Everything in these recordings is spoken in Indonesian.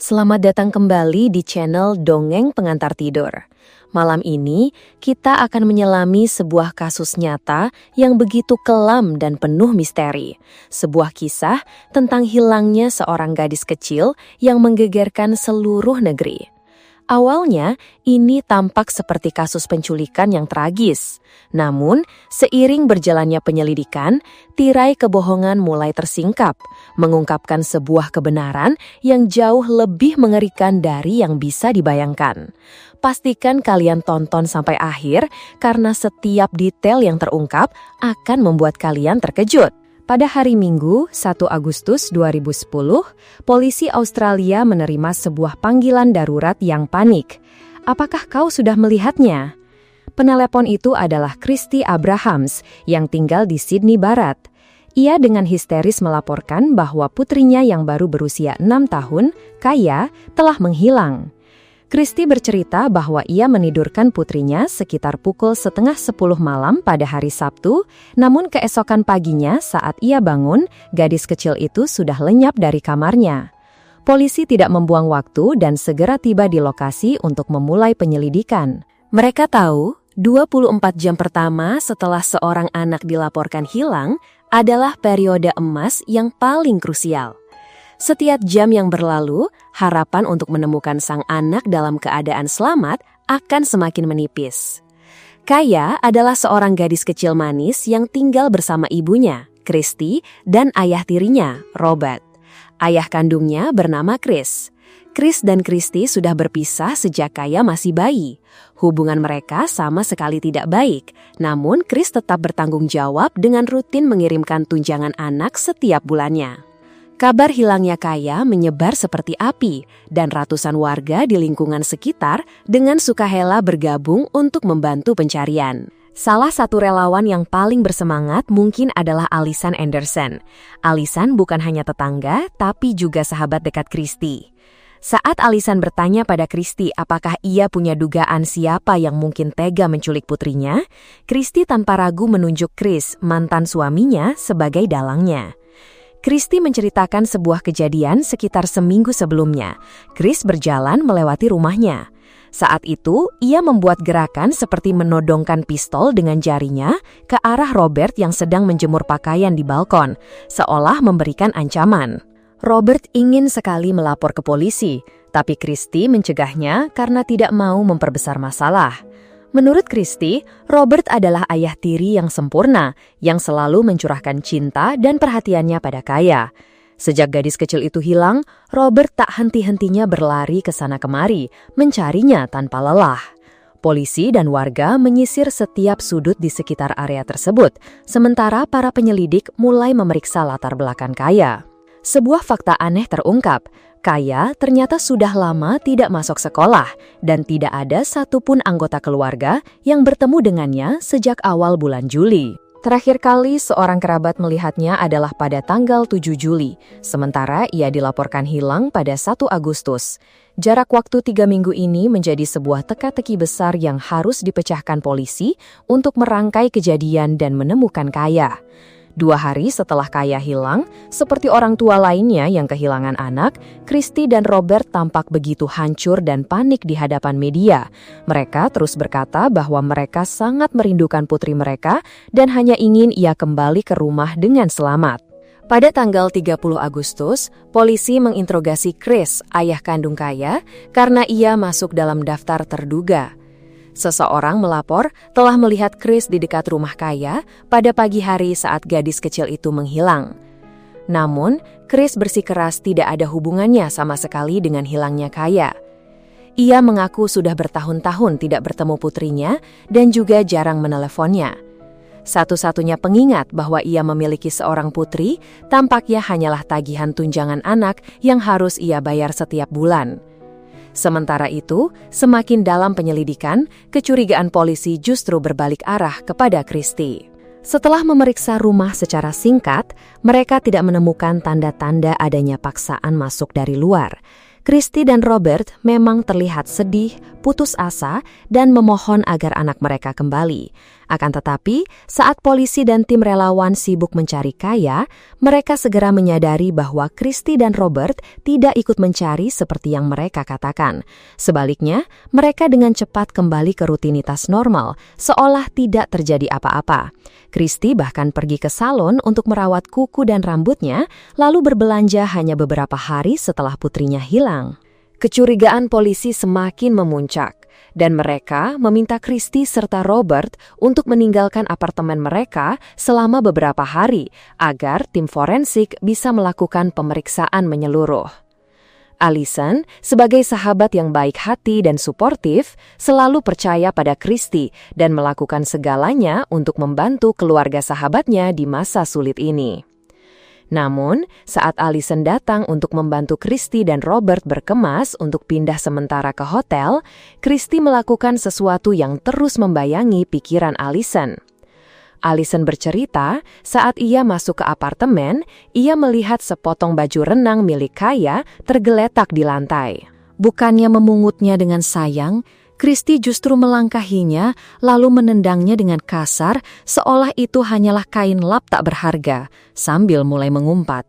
Selamat datang kembali di channel Dongeng Pengantar Tidur. Malam ini, kita akan menyelami sebuah kasus nyata yang begitu kelam dan penuh misteri. Sebuah kisah tentang hilangnya seorang gadis kecil yang menggegerkan seluruh negeri. Awalnya, ini tampak seperti kasus penculikan yang tragis. Namun, seiring berjalannya penyelidikan, tirai kebohongan mulai tersingkap, mengungkapkan sebuah kebenaran yang jauh lebih mengerikan dari yang bisa dibayangkan. Pastikan kalian tonton sampai akhir, karena setiap detail yang terungkap akan membuat kalian terkejut. Pada hari Minggu, 1 Agustus 2010, polisi Australia menerima sebuah panggilan darurat yang panik. Apakah kau sudah melihatnya? Penelepon itu adalah Christy Abrahams yang tinggal di Sydney Barat. Ia dengan histeris melaporkan bahwa putrinya yang baru berusia 6 tahun, Kaya, telah menghilang. Christy bercerita bahwa ia menidurkan putrinya sekitar pukul 9:30 malam pada hari Sabtu, namun keesokan paginya saat ia bangun, gadis kecil itu sudah lenyap dari kamarnya. Polisi tidak membuang waktu dan segera tiba di lokasi untuk memulai penyelidikan. Mereka tahu, 24 jam pertama setelah seorang anak dilaporkan hilang adalah periode emas yang paling krusial. Setiap jam yang berlalu, harapan untuk menemukan sang anak dalam keadaan selamat akan semakin menipis. Kaya adalah seorang gadis kecil manis yang tinggal bersama ibunya, Christy, dan ayah tirinya, Robert. Ayah kandungnya bernama Chris. Chris dan Christy sudah berpisah sejak Kaya masih bayi. Hubungan mereka sama sekali tidak baik, namun Chris tetap bertanggung jawab dengan rutin mengirimkan tunjangan anak setiap bulannya. Kabar hilangnya Kaya menyebar seperti api, dan ratusan warga di lingkungan sekitar dengan sukarela bergabung untuk membantu pencarian. Salah satu relawan yang paling bersemangat mungkin adalah Alison Anderson. Alison bukan hanya tetangga, tapi juga sahabat dekat Christy. Saat Alison bertanya pada Christy apakah ia punya dugaan siapa yang mungkin tega menculik putrinya, Christy tanpa ragu menunjuk Chris, mantan suaminya, sebagai dalangnya. Christy menceritakan sebuah kejadian sekitar seminggu sebelumnya. Chris berjalan melewati rumahnya. Saat itu, ia membuat gerakan seperti menodongkan pistol dengan jarinya ke arah Robert yang sedang menjemur pakaian di balkon, seolah memberikan ancaman. Robert ingin sekali melapor ke polisi, tapi Christy mencegahnya karena tidak mau memperbesar masalah. Menurut Christy, Robert adalah ayah tiri yang sempurna, yang selalu mencurahkan cinta dan perhatiannya pada Kaya. Sejak gadis kecil itu hilang, Robert tak henti-hentinya berlari ke sana kemari, mencarinya tanpa lelah. Polisi dan warga menyisir setiap sudut di sekitar area tersebut, sementara para penyelidik mulai memeriksa latar belakang Kaya. Sebuah fakta aneh terungkap. Kaya ternyata sudah lama tidak masuk sekolah dan tidak ada satupun anggota keluarga yang bertemu dengannya sejak awal bulan Juli. Terakhir kali seorang kerabat melihatnya adalah pada tanggal 7 Juli, sementara ia dilaporkan hilang pada 1 Agustus. Jarak waktu 3 minggu ini menjadi sebuah teka-teki besar yang harus dipecahkan polisi untuk merangkai kejadian dan menemukan Kaya. 2 hari setelah Kaya hilang, seperti orang tua lainnya yang kehilangan anak, Christy dan Robert tampak begitu hancur dan panik di hadapan media. Mereka terus berkata bahwa mereka sangat merindukan putri mereka dan hanya ingin ia kembali ke rumah dengan selamat. Pada tanggal 30 Agustus, polisi menginterogasi Chris, ayah kandung Kaya, karena ia masuk dalam daftar terduga. Seseorang melapor telah melihat Chris di dekat rumah Kaya pada pagi hari saat gadis kecil itu menghilang. Namun, Chris bersikeras tidak ada hubungannya sama sekali dengan hilangnya Kaya. Ia mengaku sudah bertahun-tahun tidak bertemu putrinya dan juga jarang meneleponnya. Satu-satunya pengingat bahwa ia memiliki seorang putri tampaknya hanyalah tagihan tunjangan anak yang harus ia bayar setiap bulan. Sementara itu, semakin dalam penyelidikan, kecurigaan polisi justru berbalik arah kepada Christy. Setelah memeriksa rumah secara singkat, mereka tidak menemukan tanda-tanda adanya paksaan masuk dari luar. Christy dan Robert memang terlihat sedih, putus asa, dan memohon agar anak mereka kembali. Akan tetapi, saat polisi dan tim relawan sibuk mencari Kaya, mereka segera menyadari bahwa Christy dan Robert tidak ikut mencari seperti yang mereka katakan. Sebaliknya, mereka dengan cepat kembali ke rutinitas normal, seolah tidak terjadi apa-apa. Christy bahkan pergi ke salon untuk merawat kuku dan rambutnya, lalu berbelanja hanya beberapa hari setelah putrinya hilang. Kecurigaan polisi semakin memuncak, dan mereka meminta Christy serta Robert untuk meninggalkan apartemen mereka selama beberapa hari agar tim forensik bisa melakukan pemeriksaan menyeluruh. Allison, sebagai sahabat yang baik hati dan suportif, selalu percaya pada Christy dan melakukan segalanya untuk membantu keluarga sahabatnya di masa sulit ini. Namun, saat Allison datang untuk membantu Christy dan Robert berkemas untuk pindah sementara ke hotel, Christy melakukan sesuatu yang terus membayangi pikiran Allison. Allison bercerita, saat ia masuk ke apartemen, ia melihat sepotong baju renang milik Kaya tergeletak di lantai. Bukannya memungutnya dengan sayang, Christy justru melangkahinya lalu menendangnya dengan kasar seolah itu hanyalah kain lap tak berharga, sambil mulai mengumpat.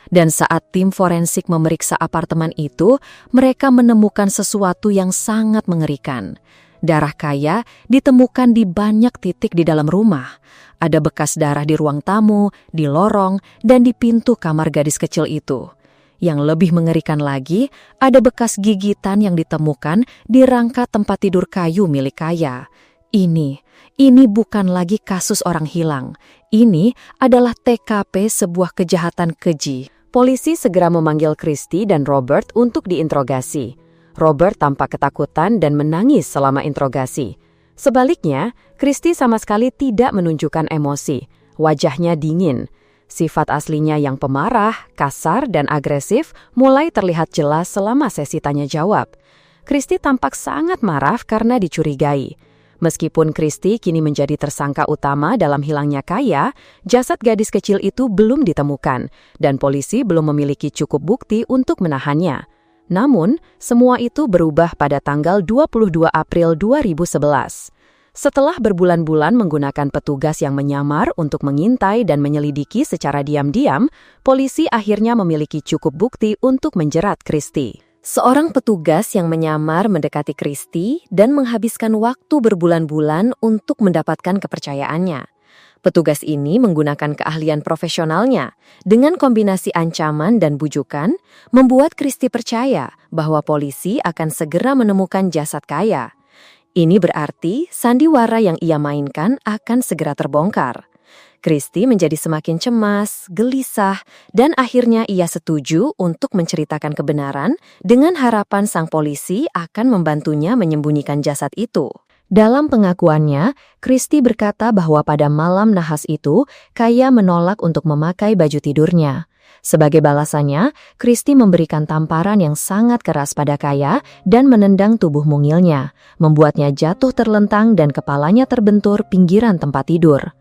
Dan saat tim forensik memeriksa apartemen itu, mereka menemukan sesuatu yang sangat mengerikan. Darah Kaya ditemukan di banyak titik di dalam rumah. Ada bekas darah di ruang tamu, di lorong, dan di pintu kamar gadis kecil itu. Yang lebih mengerikan lagi, ada bekas gigitan yang ditemukan di rangka tempat tidur kayu milik Kaya. Ini bukan lagi kasus orang hilang. Ini adalah TKP sebuah kejahatan keji. Polisi segera memanggil Christy dan Robert untuk diinterogasi. Robert tampak ketakutan dan menangis selama interogasi. Sebaliknya, Christy sama sekali tidak menunjukkan emosi. Wajahnya dingin. Sifat aslinya yang pemarah, kasar, dan agresif mulai terlihat jelas selama sesi tanya jawab. Christy tampak sangat marah karena dicurigai. Meskipun Christy kini menjadi tersangka utama dalam hilangnya Kaya, jasad gadis kecil itu belum ditemukan, dan polisi belum memiliki cukup bukti untuk menahannya. Namun, semua itu berubah pada tanggal 22 April 2011. Setelah berbulan-bulan menggunakan petugas yang menyamar untuk mengintai dan menyelidiki secara diam-diam, polisi akhirnya memiliki cukup bukti untuk menjerat Christy. Seorang petugas yang menyamar mendekati Christy dan menghabiskan waktu berbulan-bulan untuk mendapatkan kepercayaannya. Petugas ini menggunakan keahlian profesionalnya dengan kombinasi ancaman dan bujukan, membuat Christy percaya bahwa polisi akan segera menemukan jasad Kaya. Ini berarti sandiwara yang ia mainkan akan segera terbongkar. Christy menjadi semakin cemas, gelisah, dan akhirnya ia setuju untuk menceritakan kebenaran dengan harapan sang polisi akan membantunya menyembunyikan jasad itu. Dalam pengakuannya, Christy berkata bahwa pada malam nahas itu, Kaya menolak untuk memakai baju tidurnya. Sebagai balasannya, Christy memberikan tamparan yang sangat keras pada Kaya dan menendang tubuh mungilnya, membuatnya jatuh terlentang dan kepalanya terbentur pinggiran tempat tidur.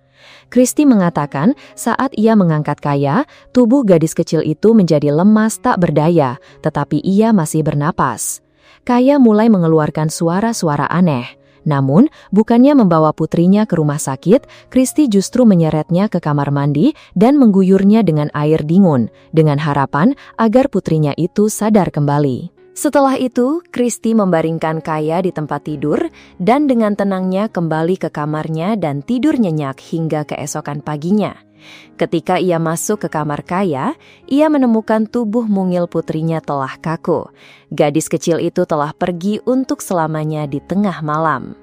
Christy mengatakan saat ia mengangkat Kaya, tubuh gadis kecil itu menjadi lemas tak berdaya, tetapi ia masih bernapas. Kaya mulai mengeluarkan suara-suara aneh. Namun, bukannya membawa putrinya ke rumah sakit, Christy justru menyeretnya ke kamar mandi dan mengguyurnya dengan air dingin, dengan harapan agar putrinya itu sadar kembali. Setelah itu, Christy membaringkan Kaya di tempat tidur dan dengan tenangnya kembali ke kamarnya dan tidur nyenyak hingga keesokan paginya. Ketika ia masuk ke kamar Kaya, ia menemukan tubuh mungil putrinya telah kaku. Gadis kecil itu telah pergi untuk selamanya di tengah malam.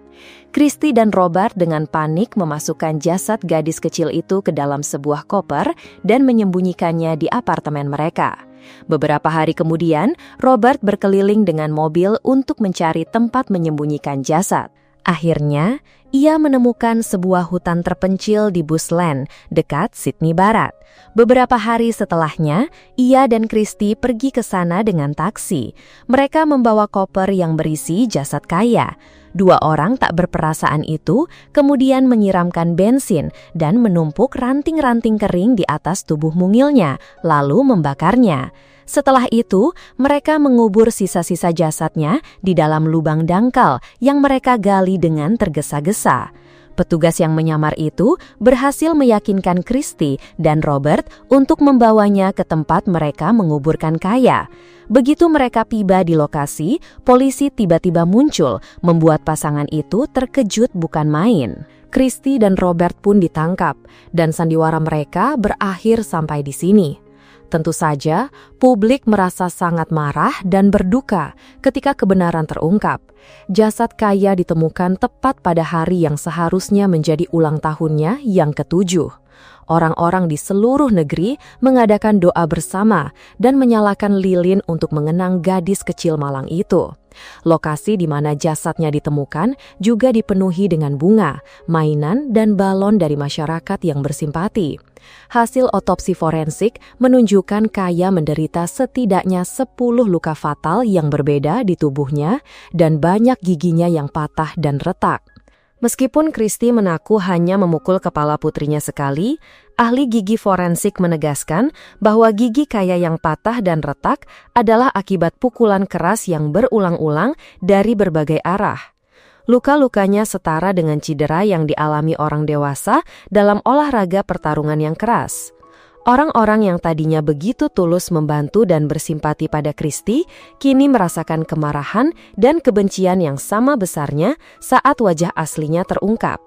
Christy dan Robert dengan panik memasukkan jasad gadis kecil itu ke dalam sebuah koper dan menyembunyikannya di apartemen mereka. Beberapa hari kemudian, Robert berkeliling dengan mobil untuk mencari tempat menyembunyikan jasad. Akhirnya, ia menemukan sebuah hutan terpencil di Bushland, dekat Sydney Barat. Beberapa hari setelahnya, ia dan Christy pergi ke sana dengan taksi. Mereka membawa koper yang berisi jasad Kaya. Dua orang tak berperasaan itu kemudian menyiramkan bensin dan menumpuk ranting-ranting kering di atas tubuh mungilnya, lalu membakarnya. Setelah itu, mereka mengubur sisa-sisa jasadnya di dalam lubang dangkal yang mereka gali dengan tergesa-gesa. Petugas yang menyamar itu berhasil meyakinkan Christy dan Robert untuk membawanya ke tempat mereka menguburkan Kaya. Begitu mereka tiba di lokasi, polisi tiba-tiba muncul, membuat pasangan itu terkejut bukan main. Christy dan Robert pun ditangkap, dan sandiwara mereka berakhir sampai di sini. Tentu saja, publik merasa sangat marah dan berduka ketika kebenaran terungkap. Jasad Kaya ditemukan tepat pada hari yang seharusnya menjadi ulang tahunnya yang ke-7. Orang-orang di seluruh negeri mengadakan doa bersama dan menyalakan lilin untuk mengenang gadis kecil malang itu. Lokasi di mana jasadnya ditemukan juga dipenuhi dengan bunga, mainan, dan balon dari masyarakat yang bersimpati. Hasil otopsi forensik menunjukkan Kaya menderita setidaknya 10 luka fatal yang berbeda di tubuhnya dan banyak giginya yang patah dan retak. Meskipun Christy mengaku hanya memukul kepala putrinya sekali, ahli gigi forensik menegaskan bahwa gigi Kaya yang patah dan retak adalah akibat pukulan keras yang berulang-ulang dari berbagai arah. Luka-lukanya setara dengan cedera yang dialami orang dewasa dalam olahraga pertarungan yang keras. Orang-orang yang tadinya begitu tulus membantu dan bersimpati pada Christy, kini merasakan kemarahan dan kebencian yang sama besarnya saat wajah aslinya terungkap.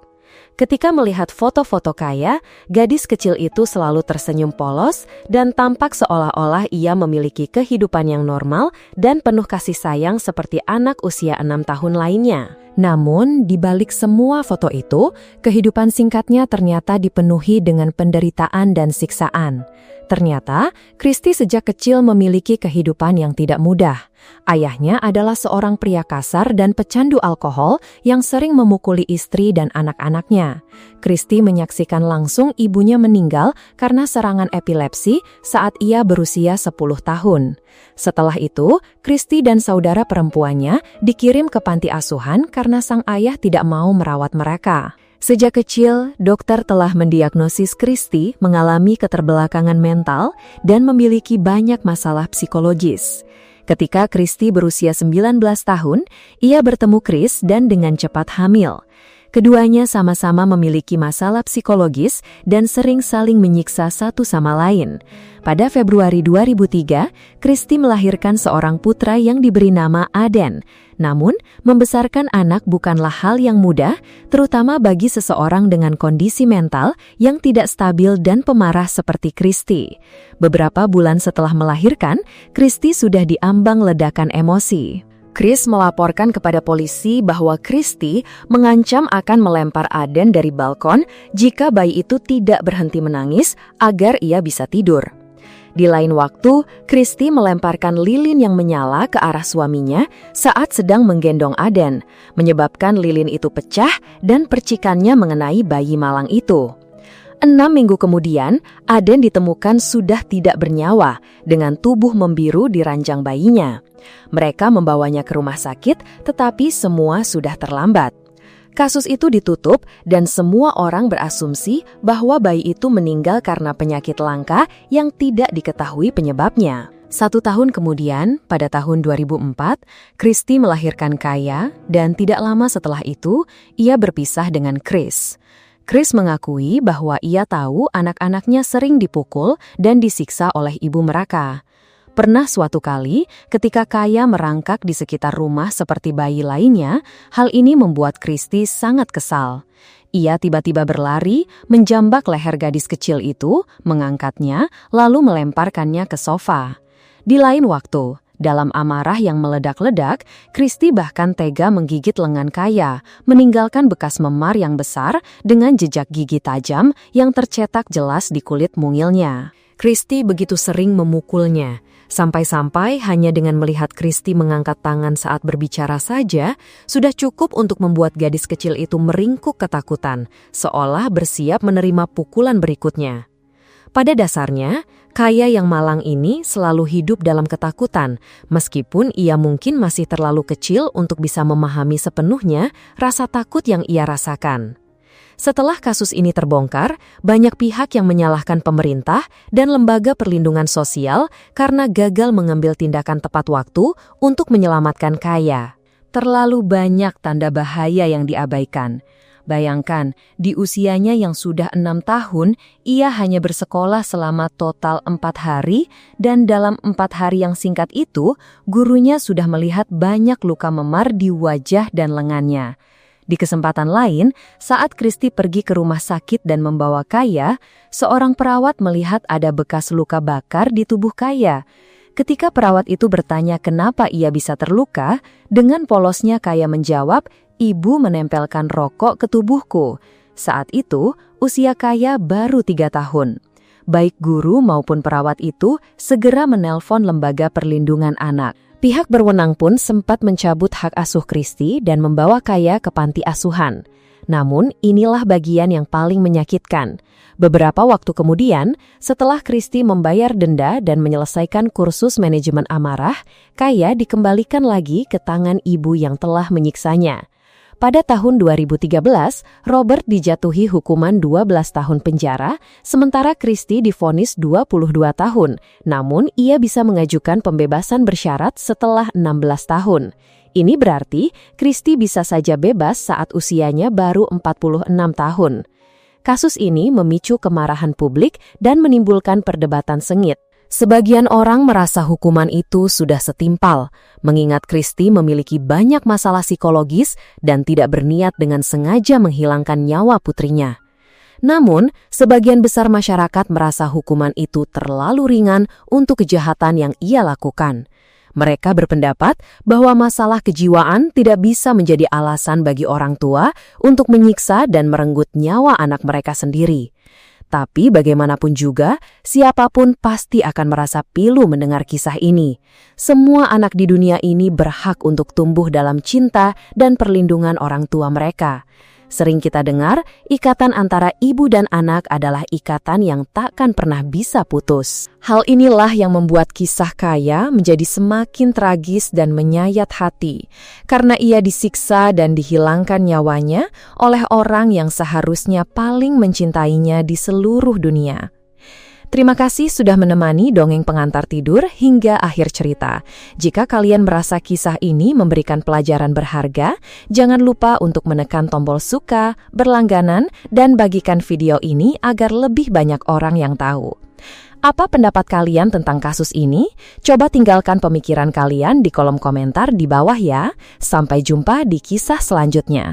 Ketika melihat foto-foto Kaya, gadis kecil itu selalu tersenyum polos dan tampak seolah-olah ia memiliki kehidupan yang normal dan penuh kasih sayang seperti anak usia 6 tahun lainnya. Namun, di balik semua foto itu, kehidupan singkatnya ternyata dipenuhi dengan penderitaan dan siksaan. Ternyata, Christy sejak kecil memiliki kehidupan yang tidak mudah. Ayahnya adalah seorang pria kasar dan pecandu alkohol yang sering memukuli istri dan anak-anaknya. Christy menyaksikan langsung ibunya meninggal karena serangan epilepsi saat ia berusia 10 tahun. Setelah itu, Christy dan saudara perempuannya dikirim ke panti asuhan karena sang ayah tidak mau merawat mereka. Sejak kecil, dokter telah mendiagnosis Christy mengalami keterbelakangan mental dan memiliki banyak masalah psikologis. Ketika Christy berusia 19 tahun, ia bertemu Chris dan dengan cepat hamil. Keduanya sama-sama memiliki masalah psikologis dan sering saling menyiksa satu sama lain. Pada Februari 2003, Christy melahirkan seorang putra yang diberi nama Aden. Namun, membesarkan anak bukanlah hal yang mudah, terutama bagi seseorang dengan kondisi mental yang tidak stabil dan pemarah seperti Christy. Beberapa bulan setelah melahirkan, Christy sudah diambang ledakan emosi. Chris melaporkan kepada polisi bahwa Christy mengancam akan melempar Aden dari balkon jika bayi itu tidak berhenti menangis agar ia bisa tidur. Di lain waktu, Christy melemparkan lilin yang menyala ke arah suaminya saat sedang menggendong Aden, menyebabkan lilin itu pecah dan percikannya mengenai bayi malang itu. 6 minggu kemudian, Aden ditemukan sudah tidak bernyawa dengan tubuh membiru di ranjang bayinya. Mereka membawanya ke rumah sakit, tetapi semua sudah terlambat. Kasus itu ditutup dan semua orang berasumsi bahwa bayi itu meninggal karena penyakit langka yang tidak diketahui penyebabnya. 1 tahun kemudian, pada tahun 2004, Christy melahirkan Kaya dan tidak lama setelah itu, ia berpisah dengan Chris. Chris mengakui bahwa ia tahu anak-anaknya sering dipukul dan disiksa oleh ibu mereka. Pernah suatu kali, ketika Kaya merangkak di sekitar rumah seperti bayi lainnya, hal ini membuat Christy sangat kesal. Ia tiba-tiba berlari, menjambak leher gadis kecil itu, mengangkatnya, lalu melemparkannya ke sofa. Di lain waktu, dalam amarah yang meledak-ledak, Christy bahkan tega menggigit lengan Kaya, meninggalkan bekas memar yang besar dengan jejak gigi tajam yang tercetak jelas di kulit mungilnya. Christy begitu sering memukulnya, sampai-sampai hanya dengan melihat Christy mengangkat tangan saat berbicara saja, sudah cukup untuk membuat gadis kecil itu meringkuk ketakutan, seolah bersiap menerima pukulan berikutnya. Pada dasarnya, Kaya yang malang ini selalu hidup dalam ketakutan, meskipun ia mungkin masih terlalu kecil untuk bisa memahami sepenuhnya rasa takut yang ia rasakan. Setelah kasus ini terbongkar, banyak pihak yang menyalahkan pemerintah dan lembaga perlindungan sosial karena gagal mengambil tindakan tepat waktu untuk menyelamatkan Kaya. Terlalu banyak tanda bahaya yang diabaikan. Bayangkan, di usianya yang sudah 6 tahun, ia hanya bersekolah selama total 4 hari, dan dalam 4 hari yang singkat itu, gurunya sudah melihat banyak luka memar di wajah dan lengannya. Di kesempatan lain, saat Kristi pergi ke rumah sakit dan membawa Kaya, seorang perawat melihat ada bekas luka bakar di tubuh Kaya. Ketika perawat itu bertanya kenapa ia bisa terluka, dengan polosnya Kaya menjawab, "Ibu menempelkan rokok ke tubuhku." Saat itu, usia Kaya baru 3 tahun. Baik guru maupun perawat itu segera menelpon Lembaga Perlindungan Anak. Pihak berwenang pun sempat mencabut hak asuh Kristi dan membawa Kaya ke panti asuhan. Namun, inilah bagian yang paling menyakitkan. Beberapa waktu kemudian, setelah Kristi membayar denda dan menyelesaikan kursus manajemen amarah, Kaya dikembalikan lagi ke tangan ibu yang telah menyiksanya. Pada tahun 2013, Robert dijatuhi hukuman 12 tahun penjara, sementara Kristi divonis 22 tahun. Namun, ia bisa mengajukan pembebasan bersyarat setelah 16 tahun. Ini berarti Kristi bisa saja bebas saat usianya baru 46 tahun. Kasus ini memicu kemarahan publik dan menimbulkan perdebatan sengit. Sebagian orang merasa hukuman itu sudah setimpal, mengingat Kristi memiliki banyak masalah psikologis dan tidak berniat dengan sengaja menghilangkan nyawa putrinya. Namun, sebagian besar masyarakat merasa hukuman itu terlalu ringan untuk kejahatan yang ia lakukan. Mereka berpendapat bahwa masalah kejiwaan tidak bisa menjadi alasan bagi orang tua untuk menyiksa dan merenggut nyawa anak mereka sendiri. Tapi bagaimanapun juga, siapapun pasti akan merasa pilu mendengar kisah ini. Semua anak di dunia ini berhak untuk tumbuh dalam cinta dan perlindungan orang tua mereka. Sering kita dengar, ikatan antara ibu dan anak adalah ikatan yang takkan pernah bisa putus. Hal inilah yang membuat kisah Kaya menjadi semakin tragis dan menyayat hati, karena ia disiksa dan dihilangkan nyawanya oleh orang yang seharusnya paling mencintainya di seluruh dunia. Terima kasih sudah menemani Dongeng Pengantar Tidur hingga akhir cerita. Jika kalian merasa kisah ini memberikan pelajaran berharga, jangan lupa untuk menekan tombol suka, berlangganan, dan bagikan video ini agar lebih banyak orang yang tahu. Apa pendapat kalian tentang kasus ini? Coba tinggalkan pemikiran kalian di kolom komentar di bawah ya. Sampai jumpa di kisah selanjutnya.